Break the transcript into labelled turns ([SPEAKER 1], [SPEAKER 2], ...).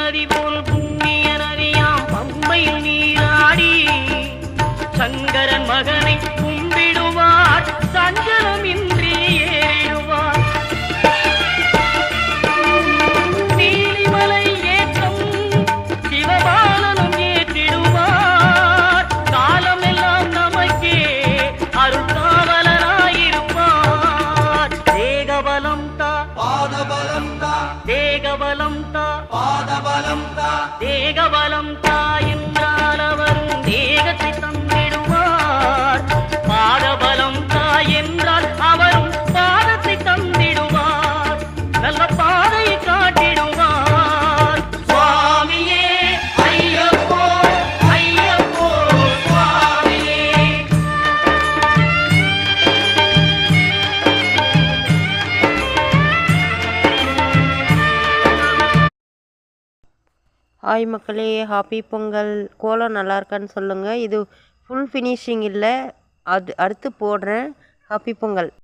[SPEAKER 1] நதி போல் புண்ணிய நதியாம் பம்பையில் நீராடி சங்கரன் மகனை கும்பிடுவார் சஞ்சலமின்றி ஏறிடுவார். நீலிமலை ஏற்றம் சிவபாலனும் ஏற்றிடுவார். காலமெல்லாம் நமக்கே அருள்காவலராயிருப்பார். தேகபலம் தா
[SPEAKER 2] பாதபலம் தா
[SPEAKER 1] தேகபலம் தா
[SPEAKER 2] பாதபலம் தா
[SPEAKER 1] தேகபலம் தா என்றால் அவரும் தேகத்தை தந்திடுவார். பாதபலம் தா என்றால் அவரும் பாதத்தை தந்திடுவார். நல்ல பாதையை காட்டிடுவார். சுவாமியே ஐயப்போ ஐயப்போ சுவாமியே.
[SPEAKER 3] ஹாய் மக்களே, ஹாப்பி பொங்கல். கோலம் நல்லா இருக்கான்னு சொல்லுங்கள். இது ஃபுல் ஃபினிஷிங் இல்லை, அடுத்து போடுறேன். ஹாப்பி பொங்கல்.